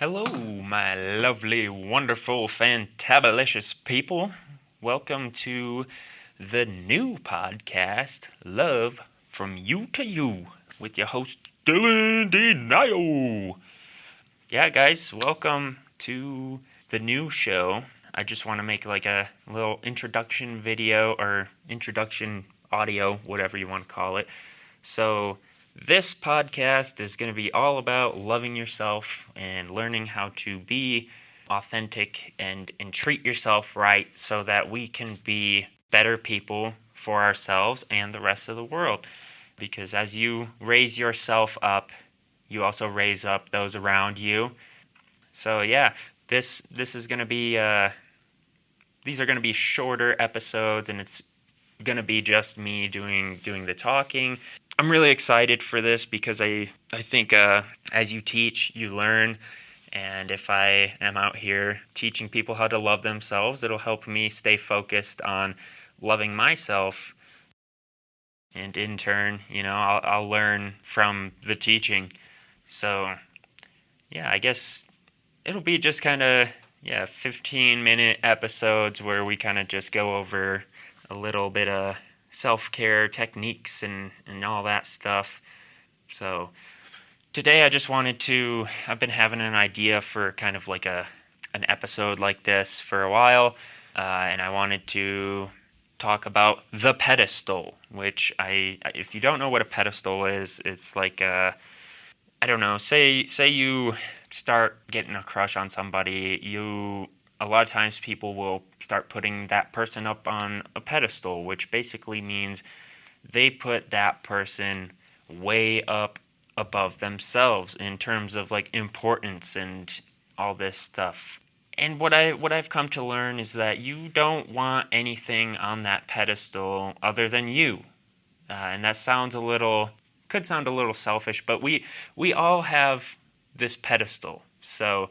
Hello, my lovely, wonderful, fantabulous people. Welcome to the new podcast, Love From U2U, with your host, Dylan Denio. Yeah, guys, welcome to the new show. I just want to make like a little introduction video or introduction audio, whatever you want to call it. So, this podcast is going to be all about loving yourself and learning how to be authentic and treat yourself right so that we can be better people for ourselves and the rest of the world. Because as you raise yourself up, you also raise up those around you. So yeah, this is going to be these are going to be shorter episodes, and it's going to be just me doing the talking. I'm really excited for this because I think as you teach, you learn. And if I am out here teaching people how to love themselves, it'll help me stay focused on loving myself. And in turn, I'll learn from the teaching. So, yeah, I guess it'll be just kind of, 15-minute episodes where we kind of just go over a little bit of self-care techniques and all that stuff. So today I've been having an idea for kind of like an episode like this for a while, and I wanted to talk about the pedestal, which if you don't know what a pedestal is, it's like I don't know, say you start getting a crush on somebody, a lot of times people will start putting that person up on a pedestal, which basically means they put that person way up above themselves in terms of like importance and all this stuff. And what I've come to learn is that you don't want anything on that pedestal other than you. And that could sound a little selfish, but we all have this pedestal. So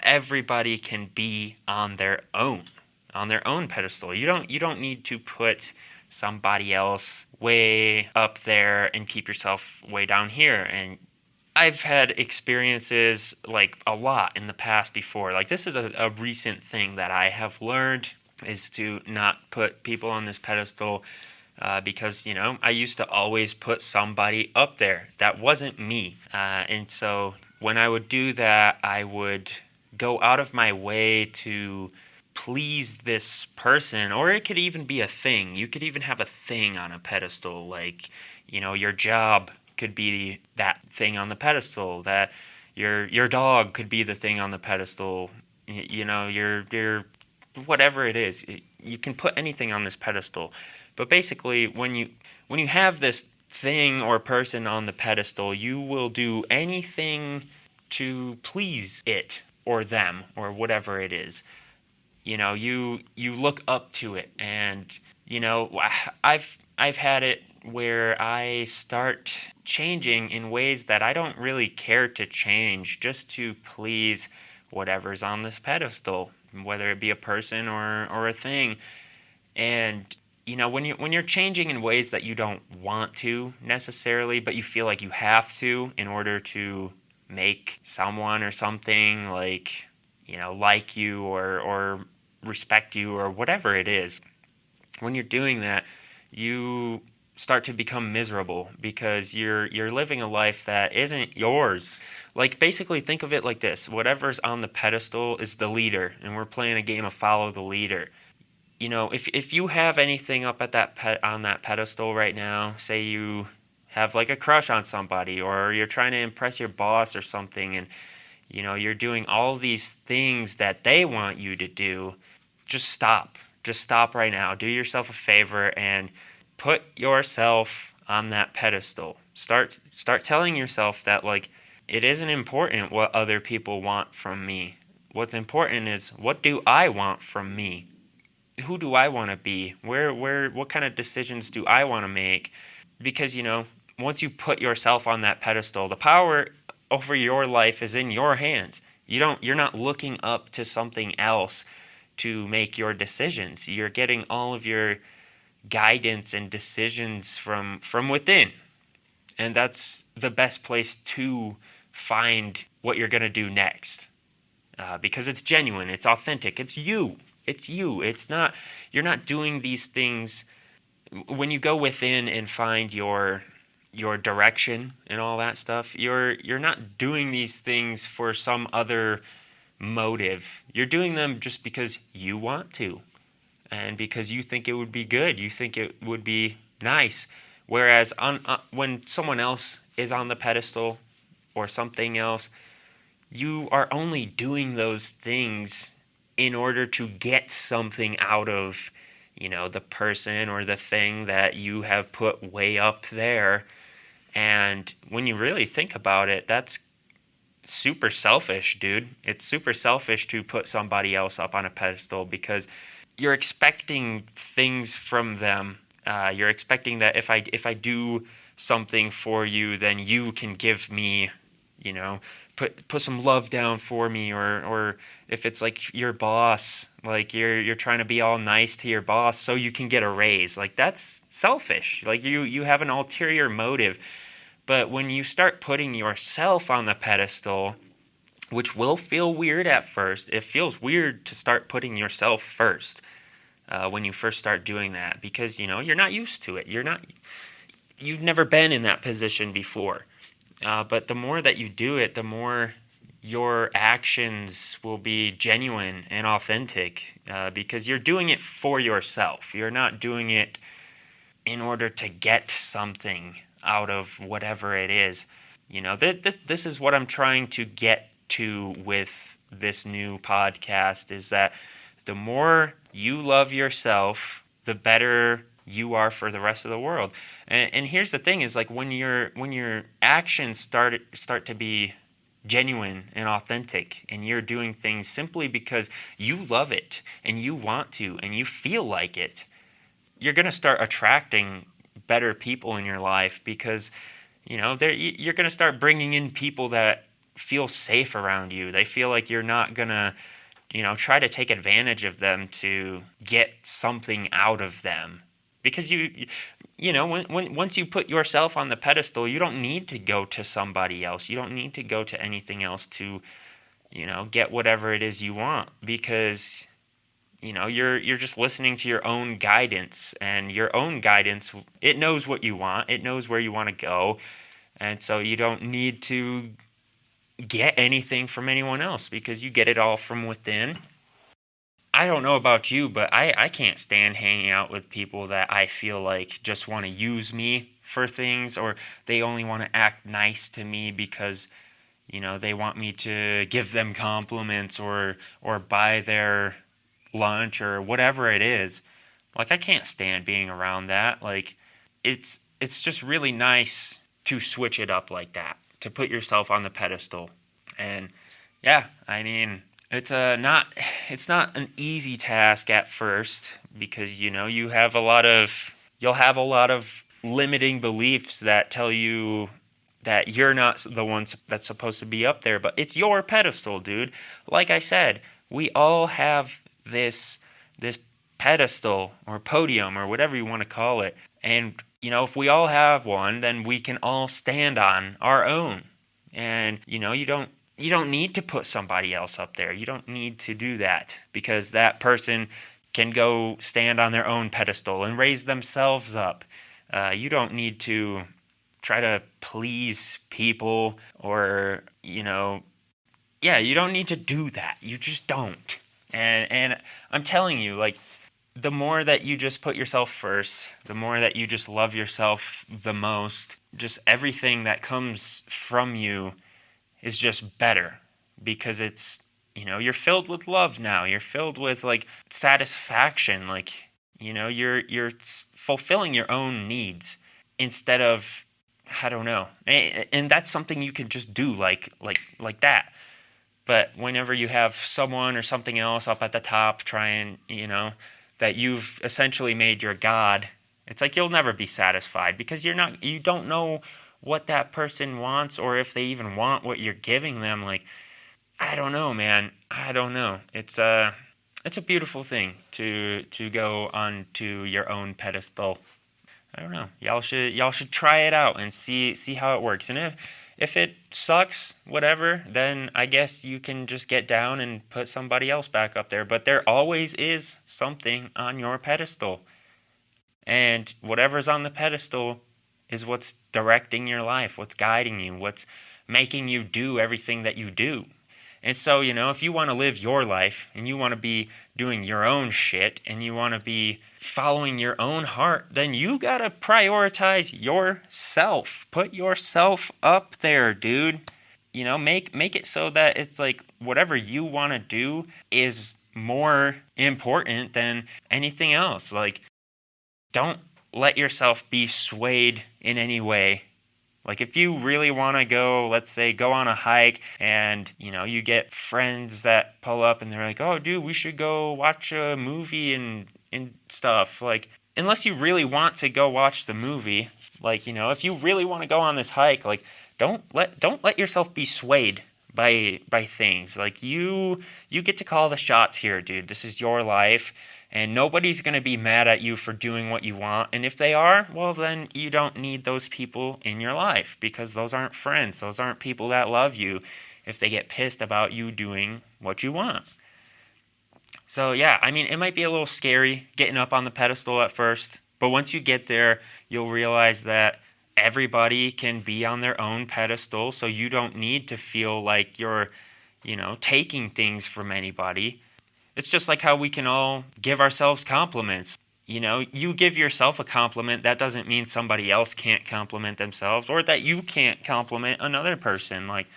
everybody can be on their own pedestal. You don't need to put somebody else way up there and keep yourself way down here. And I've had experiences like a lot in the past before. Like this is a recent thing that I have learned is to not put people on this pedestal because, I used to always put somebody up there. That wasn't me. And so when I would do that, I would go out of my way to please this person, or it could even be a thing. You could even have a thing on a pedestal, like, your job could be that thing on the pedestal, that your dog could be the thing on the pedestal, your whatever it is. You can put anything on this pedestal. But basically, when you have this thing or person on the pedestal, you will do anything to please it or them or whatever it is. You look up to it, and I've had it where I start changing in ways that I don't really care to change just to please whatever's on this pedestal, whether it be a person or a thing. And when you're changing in ways that you don't want to necessarily, but you feel like you have to in order to make someone or something like you or respect you or whatever it is, when you're doing that, you start to become miserable because you're living a life that isn't yours. Like basically think of it like this: whatever's on the pedestal is the leader, and we're playing a game of follow the leader. If you have anything up at on that pedestal right now, say you have like a crush on somebody, or you're trying to impress your boss or something, and you're doing all these things that they want you to do, just stop. Just stop right now. Do yourself a favor and put yourself on that pedestal. Start telling yourself that like it isn't important what other people want from me. What's important is, what do I want from me? Who do I want to be? What kind of decisions do I want to make? Because, once you put yourself on that pedestal, the power over your life is in your hands. You're not looking up to something else to make your decisions. You're getting all of your guidance and decisions from within. And that's the best place to find what you're going to do next. Because it's genuine, it's authentic, it's you. It's you. It's not, you're not doing these things when you go within and find your direction and all that stuff. You're not doing these things for some other motive. You're doing them just because you want to, and because you think it would be good. You think it would be nice. Whereas when someone else is on the pedestal or something else, you are only doing those things in order to get something out of, the person or the thing that you have put way up there. And when you really think about it, that's super selfish, dude. It's super selfish to put somebody else up on a pedestal because you're expecting things from them. You're expecting that if I do something for you, then you can give me, put some love down for me, or if it's like your boss, like you're trying to be all nice to your boss so you can get a raise. Like, that's selfish. Like, you have an ulterior motive. But when you start putting yourself on the pedestal, which will feel weird at first, it feels weird to start putting yourself first when you first start doing that, because you're not used to it. You've never been in that position before. But the more that you do it, the more your actions will be genuine and authentic, because you're doing it for yourself. You're not doing it in order to get something out of whatever it is. This is what I'm trying to get to with this new podcast, is that the more you love yourself, the better you are for the rest of the world. And here's the thing, is like when your actions start to be genuine and authentic, and you're doing things simply because you love it and you want to and you feel like it, you're going to start attracting better people in your life, because you're going to start bringing in people that feel safe around you. They feel like you're not going to try to take advantage of them to get something out of them. Because once you put yourself on the pedestal, you don't need to go to somebody else. You don't need to go to anything else to get whatever it is you want, because you're just listening to your own guidance, and your own guidance, it knows what you want. It knows where you want to go. And so you don't need to get anything from anyone else, because you get it all from within. I don't know about you, but I can't stand hanging out with people that I feel like just want to use me for things, or they only want to act nice to me because, they want me to give them compliments or buy their lunch or whatever it is. Like, I can't stand being around that. Like, it's just really nice to switch it up like that, to put yourself on the pedestal. And yeah, I mean, it's not an easy task at first, because you'll have a lot of limiting beliefs that tell you that you're not the one that's supposed to be up there, but it's your pedestal, dude. Like I said, we all have this pedestal or podium or whatever you want to call it. And if we all have one, then we can all stand on our own. And you don't need to put somebody else up there. You don't need to do that, because that person can go stand on their own pedestal and raise themselves up. You don't need to try to please people, or you don't need to do that. You just don't. And I'm telling you, like, the more that you just put yourself first, the more that you just love yourself the most, just everything that comes from you is just better, because it's, you're filled with love now. You're filled with, like, satisfaction. Like, you're fulfilling your own needs instead of, I don't know. And that's something you can just do like that. But whenever you have someone or something else up at the top trying, that you've essentially made your God, it's like you'll never be satisfied, because you don't know what that person wants, or if they even want what you're giving them. Like, I don't know, man. I don't know. It's a beautiful thing to go onto your own pedestal. I don't know. Y'all should try it out and see how it works. And if it sucks, whatever, then I guess you can just get down and put somebody else back up there. But there always is something on your pedestal. And whatever's on the pedestal is what's directing your life, what's guiding you, what's making you do everything that you do. And so, if you want to live your life and you want to be doing your own shit and you want to be following your own heart, then you got to prioritize yourself. Put yourself up there, dude. Make it so that it's like whatever you want to do is more important than anything else. Like, don't let yourself be swayed in any way. Like, if you really want to go, let's say, go on a hike and, you get friends that pull up and they're like, oh, dude, we should go watch a movie and stuff. Like, unless you really want to go watch the movie, like, if you really want to go on this hike, like, don't let yourself be swayed by things. Like, you get to call the shots here, dude. This is your life. And nobody's going to be mad at you for doing what you want. And if they are, well, then you don't need those people in your life because those aren't friends. Those aren't people that love you if they get pissed about you doing what you want. So, yeah, I mean, it might be a little scary getting up on the pedestal at first. But once you get there, you'll realize that everybody can be on their own pedestal. So you don't need to feel like you're, taking things from anybody. It's just like how we can all give ourselves compliments. You give yourself a compliment, that doesn't mean somebody else can't compliment themselves or that you can't compliment another person. Like,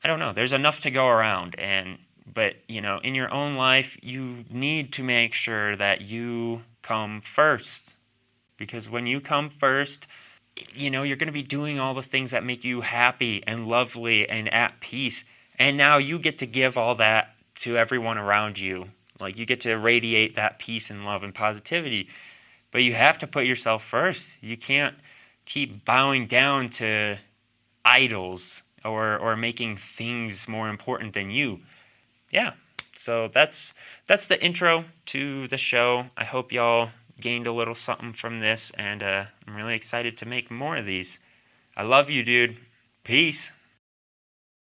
I don't know, there's enough to go around. But in your own life, you need to make sure that you come first. Because when you come first, you're going to be doing all the things that make you happy and lovely and at peace. And now you get to give all that to everyone around you. Like, you get to radiate that peace and love and positivity. But you have to put yourself first. You can't keep bowing down to idols or making things more important than you. Yeah, so that's the intro to the show. I hope y'all gained a little something from this, and I'm really excited to make more of these. I love you, dude. Peace.